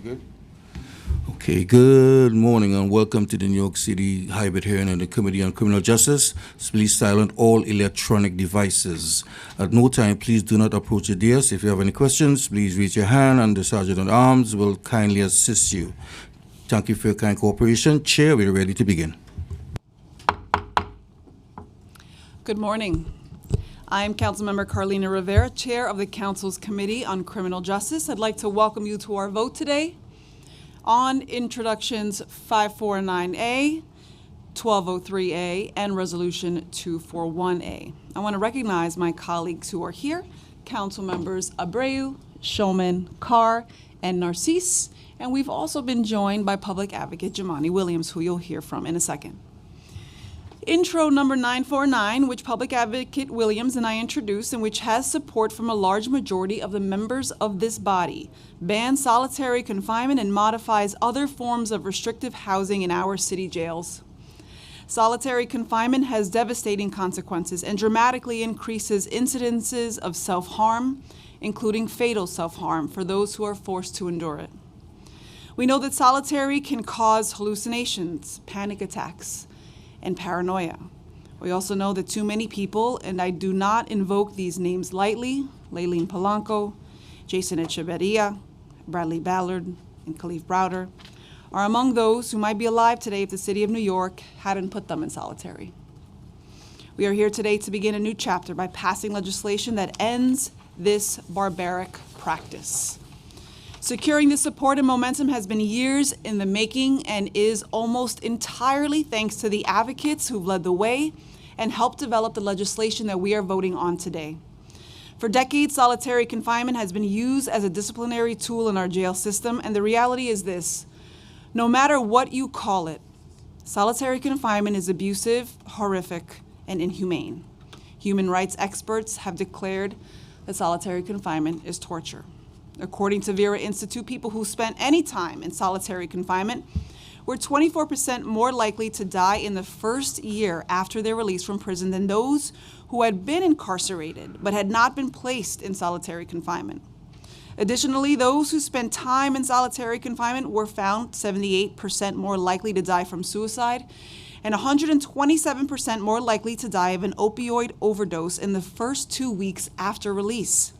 Good. Okay, good morning and welcome to the New York City hybrid hearing of the Committee on Criminal Justice. Please silence all electronic devices. At no time, please do not approach the dais. If you have any questions, please raise your hand and the Sergeant at Arms will kindly assist you. Thank you for your kind cooperation. Chair, we are ready to begin. Good morning. I am Councilmember Carlina Rivera, Chair of the Council's Committee on Criminal Justice. I'd like to welcome you to our vote today on Introductions 549A, 1203A, and Resolution 241A. I want to recognize my colleagues who are here, Council Members Abreu, Shulman, Carr, and Narcisse, and we've also been joined by Public Advocate Jumaane Williams, who you'll hear from in a second. Intro number 949, which Public Advocate Williams and I introduced, and which has support from a large majority of the members of this body, bans solitary confinement and modifies other forms of restrictive housing in our city jails. Solitary confinement has devastating consequences and dramatically increases incidences of self-harm, including fatal self-harm for those who are forced to endure it. We know that solitary can cause hallucinations, panic attacks, and paranoia. We also know that too many people, and I do not invoke these names lightly, Layleen Polanco, Jason Echeverria, Bradley Ballard, and Kalief Browder, are among those who might be alive today if the city of New York hadn't put them in solitary. We are here today to begin a new chapter by passing legislation that ends this barbaric practice. Securing this support and momentum has been years in the making and is almost entirely thanks to the advocates who've led the way and helped develop the legislation that we are voting on today. For decades, solitary confinement has been used as a disciplinary tool in our jail system, and the reality is this: no matter what you call it, solitary confinement is abusive, horrific, and inhumane. Human rights experts have declared that solitary confinement is torture. According to Vera Institute, people who spent any time in solitary confinement were 24% more likely to die in the first year after their release from prison than those who had been incarcerated but had not been placed in solitary confinement. Additionally, those who spent time in solitary confinement were found 78% more likely to die from suicide and 127% more likely to die of an opioid overdose in the first 2 weeks after release.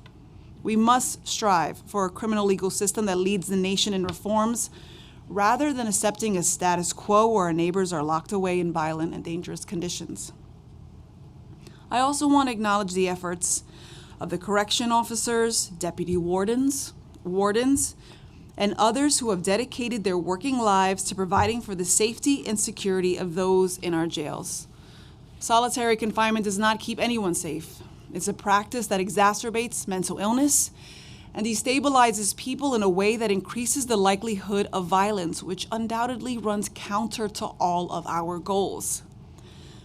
We must strive for a criminal legal system that leads the nation in reforms rather than accepting a status quo where our neighbors are locked away in violent and dangerous conditions. I also want to acknowledge the efforts of the correction officers, deputy wardens, and others who have dedicated their working lives to providing for the safety and security of those in our jails. Solitary confinement does not keep anyone safe. It's a practice that exacerbates mental illness and destabilizes people in a way that increases the likelihood of violence, which undoubtedly runs counter to all of our goals.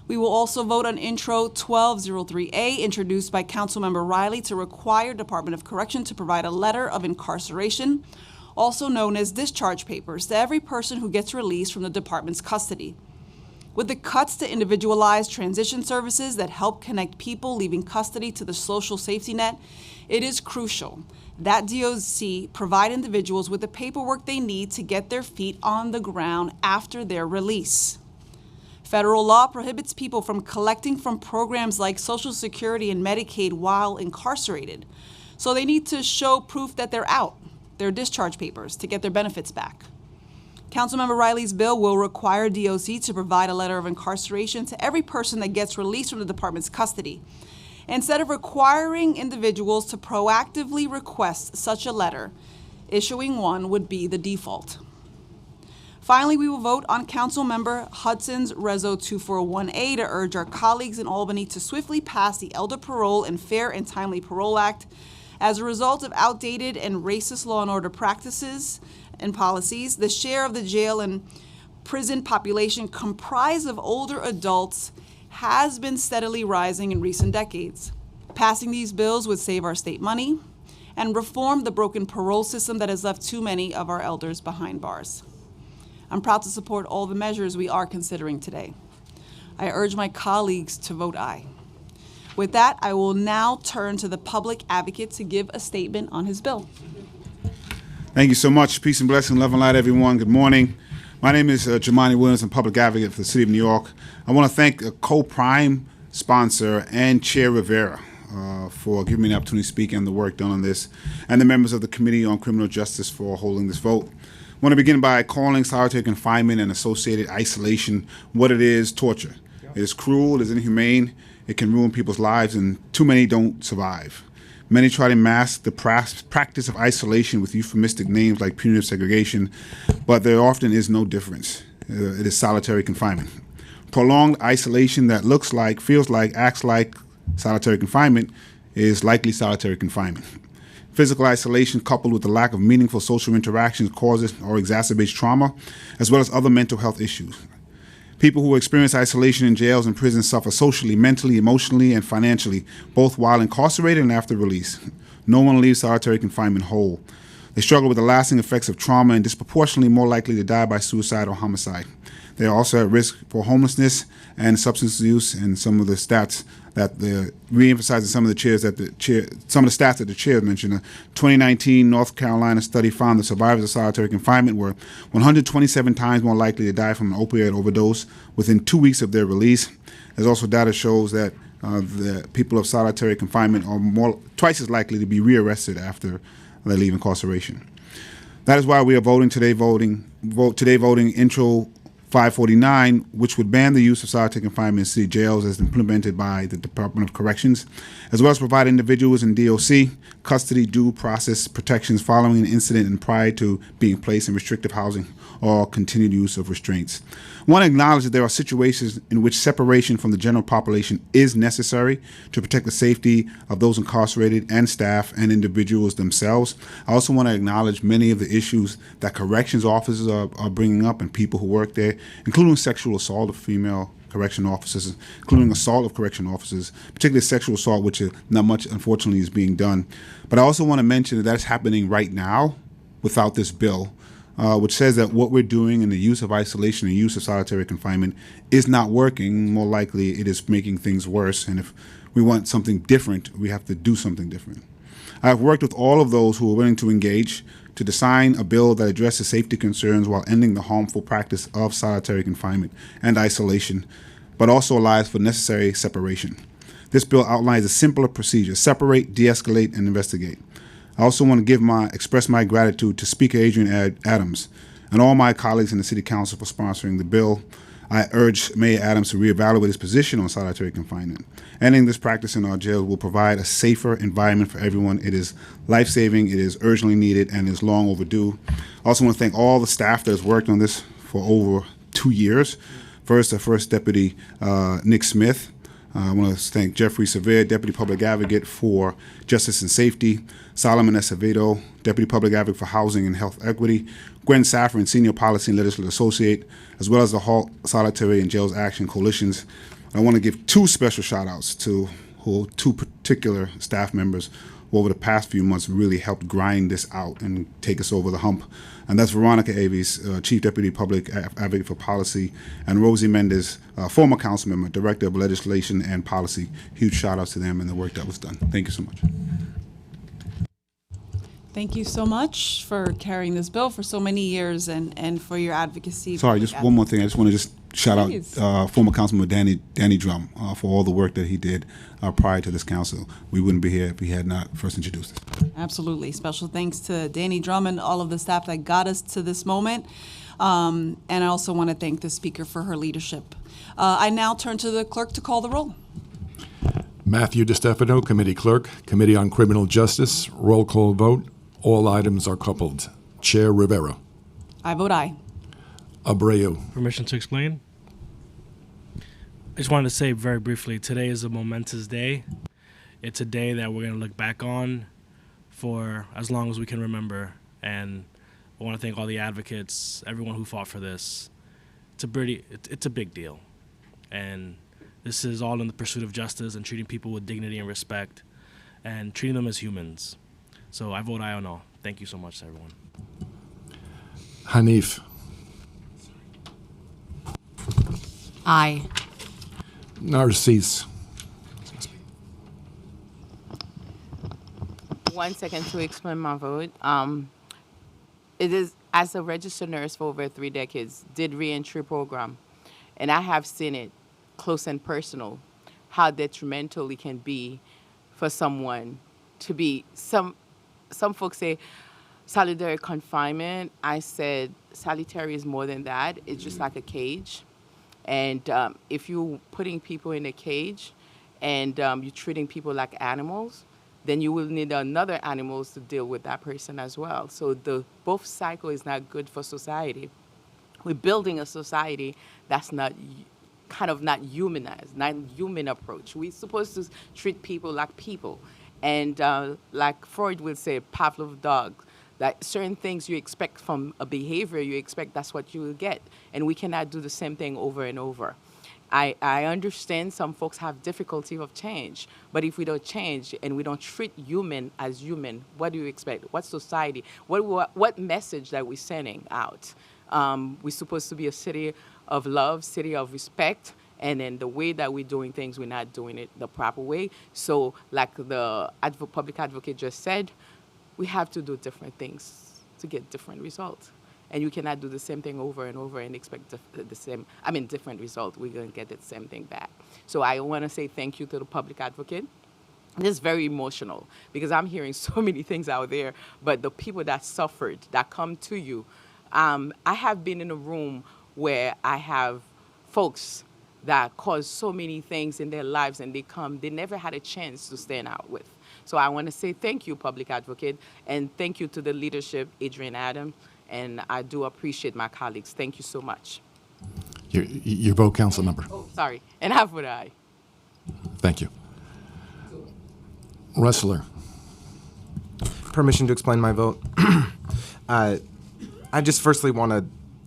We will also vote on Intro 1203A, introduced by Councilmember Riley, to require Department of Correction to provide a letter of incarceration, also known as discharge papers, to every person who gets released from the department's custody. With the cuts to individualized transition services that help connect people leaving custody to the social safety net, it is crucial that DOC provide individuals with the paperwork they need to get their feet on the ground after their release. Federal law prohibits people from collecting from programs like Social Security and Medicaid while incarcerated, so they need to show proof that they're out, their discharge papers, to get their benefits back. Councilmember Riley's bill will require DOC to provide a letter of incarceration to every person that gets released from the department's custody. Instead of requiring individuals to proactively request such a letter, issuing one would be the default. Finally, we will vote on Councilmember Hudson's Reso 241A to urge our colleagues in Albany to swiftly pass the Elder Parole and Fair and Timely Parole Act. As a result of outdated and racist law and order practices and policies, the share of the jail and prison population comprised of older adults has been steadily rising in recent decades. Passing these bills would save our state money and reform the broken parole system that has left too many of our elders behind bars. I'm proud to support all the measures we are considering today. I urge my colleagues to vote aye. With that, I will now turn to the public advocate to give a statement on his bill. Thank you so much. Peace and blessing, love and light, everyone. Good morning. My name is Jamani Williams. I'm public advocate for the City of New York. I want to thank a co-prime sponsor and Chair Rivera for giving me the opportunity to speak and the work done on this, and the members of the Committee on Criminal Justice for holding this vote. I want to begin by calling solitary confinement and associated isolation what it is: torture. It is cruel, it is inhumane, it can ruin people's lives, and too many don't survive. Many try to mask the practice of isolation with euphemistic names like punitive segregation, but there often is no difference. It is solitary confinement. Prolonged isolation that looks like, feels like, acts like solitary confinement is likely solitary confinement. Physical isolation coupled with the lack of meaningful social interactions causes or exacerbates trauma, as well as other mental health issues. People who experience isolation in jails and prisons suffer socially, mentally, emotionally, and financially, both while incarcerated and after release. No one leaves solitary confinement whole. They struggle with the lasting effects of trauma and disproportionately more likely to die by suicide or homicide. They are also at risk for homelessness and substance use, and some of the stats that re-emphasizing some of the stats that the chair mentioned. A 2019 North Carolina study found that survivors of solitary confinement were 127 times more likely to die from an opioid overdose within 2 weeks of their release. There's also data shows that the people of solitary confinement are twice as likely to be rearrested after they leave incarceration. That is why we are voting today Intro 549, which would ban the use of solitary confinement in city jails as implemented by the Department of Corrections, as well as provide individuals in DOC custody due process protections following an incident and prior to being placed in restrictive housing or continued use of restraints. I want to acknowledge that there are situations in which separation from the general population is necessary to protect the safety of those incarcerated and staff and individuals themselves. I also want to acknowledge many of the issues that corrections officers are bringing up and people who work there, including sexual assault of female correction officers, including assault of correction officers, particularly sexual assault, which not much, unfortunately, is being done. But I also want to mention that that's happening right now without this bill, which says that what we're doing in the use of isolation and use of solitary confinement is not working. More likely, it is making things worse. And if we want something different, we have to do something different. I've worked with all of those who are willing to engage to design a bill that addresses safety concerns while ending the harmful practice of solitary confinement and isolation, but also allows for necessary separation. This bill outlines a simpler procedure: separate, de-escalate, and investigate. I also want to express my gratitude to Speaker Adrian Adams and all my colleagues in the City Council for sponsoring the bill. I urge Mayor Adams to reevaluate his position on solitary confinement. Ending this practice in our jails will provide a safer environment for everyone. It is life-saving, it is urgently needed, and is long overdue. I also want to thank all the staff that has worked on this for over 2 years. First, the First Deputy Nick Smith. I want to thank Jeffrey Sevier, Deputy Public Advocate for Justice and Safety, Solomon Acevedo, Deputy Public Advocate for Housing and Health Equity, Gwen Safran, Senior Policy and Legislative Associate, as well as the Halt Solitary and Jails Action Coalitions. I want to give two special shout-outs to two particular staff members who over the past few months really helped grind this out and take us over the hump. And that's Veronica Aves, Chief Deputy Public Advocate for Policy, and Rosie Mendez, former council member, Director of Legislation and Policy. Huge shout-outs to them and the work that was done. Thank you so much. Thank you so much for carrying this bill for so many years and for your advocacy. Sorry, just one more thing. I just want to shout out former Councilman Danny Drum for all the work that he did prior to this council. We wouldn't be here if he had not first introduced us. Absolutely. Special thanks to Danny Drum and all of the staff that got us to this moment. And I also want to thank the speaker for her leadership. I now turn to the clerk to call the roll. Matthew DiStefano, Committee Clerk, Committee on Criminal Justice, roll call vote. All items are coupled. Chair Rivera. I vote aye. Abreu. Permission to explain? I just wanted to say very briefly, today is a momentous day. It's a day that we're going to look back on for as long as we can remember. And I want to thank all the advocates, everyone who fought for this. It's a big deal. And this is all in the pursuit of justice and treating people with dignity and respect and treating them as humans. So I vote aye on all. Thank you so much, everyone. Hanif. Aye. Narcisse. 1 second to explain my vote. it is, as a registered nurse for over 3 decades, did reentry program, and I have seen it close and personal, how detrimental it can be for someone to be, some folks say solitary confinement. I said solitary is more than that. It's just like a cage. And if you're putting people in a cage and you're treating people like animals, then you will need another animals to deal with that person as well. So the both cycle is not good for society. We're building a society that's not kind of not humanized, not human approach. We're supposed to treat people like people. And like Freud would say, Pavlov dog, that certain things you expect from a behavior, you expect that's what you will get. And we cannot do the same thing over and over. I understand some folks have difficulty of change, but if we don't change and we don't treat human as human, what do you expect? What society, what message that we're sending out? We're supposed to be a city of love, city of respect, and then the way that we're doing things, we're not doing it the proper way. So like the public advocate just said, we have to do different things to get different results. And you cannot do the same thing over and over and expect different result. We're going to get the same thing back. So I want to say thank you to the public advocate. This is very emotional because I'm hearing so many things out there, but the people that suffered, that come to you, I have been in a room where I have folks that caused so many things in their lives and they never had a chance to stand out with. So I want to say thank you, public advocate, and thank you to the leadership, Adrian Adams, and I do appreciate my colleagues. Thank you so much. Your vote, council member. Oh, sorry, and I vote aye. Thank you. Wrestler. Permission to explain my vote. I just firstly want to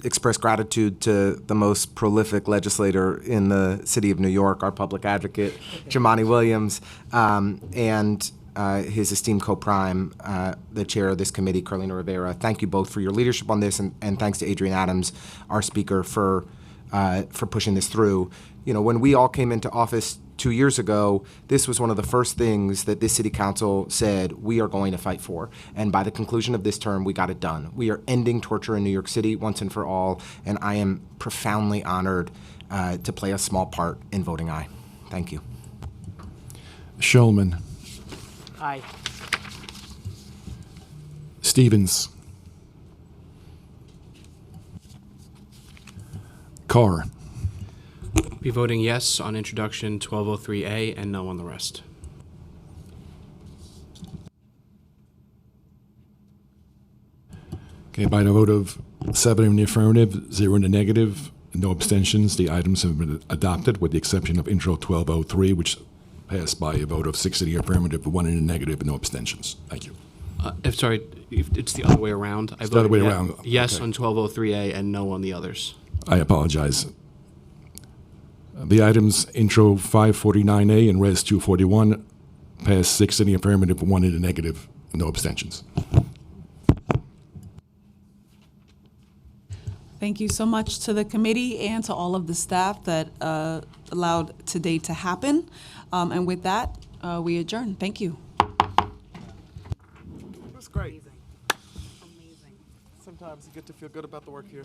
express gratitude to the most prolific legislator in the city of New York, our public advocate, Jumaane Williams, and his esteemed co-prime, the chair of this committee, Carlina Rivera. Thank you both for your leadership on this, and thanks to Adrian Adams, our speaker, for pushing this through. You know, when we all came into office 2 years ago, this was one of the first things that this city council said we are going to fight for. And by the conclusion of this term, we got it done. We are ending torture in New York City once and for all, and I am profoundly honored to play a small part in voting aye. Thank you. Shulman. Aye. Stevens. Carr. Be voting yes on introduction 1203A and no on the rest. Okay, by the vote of 7 in the affirmative, 0 in the negative, no abstentions, the items have been adopted with the exception of intro 1203, which passed by a vote of 6 in the affirmative, 1 in the negative, and no abstentions. Thank you. If it's the other way around. It's the other way around. Yes Okay. on 1203A and no on the others. I apologize. The items intro 549A and res 241 passed 6 in the affirmative, 1 in the negative, no abstentions. Thank you so much to the committee and to all of the staff that allowed today to happen. And with that, we adjourn. Thank you. It was great. Amazing. Sometimes you get to feel good about the work here.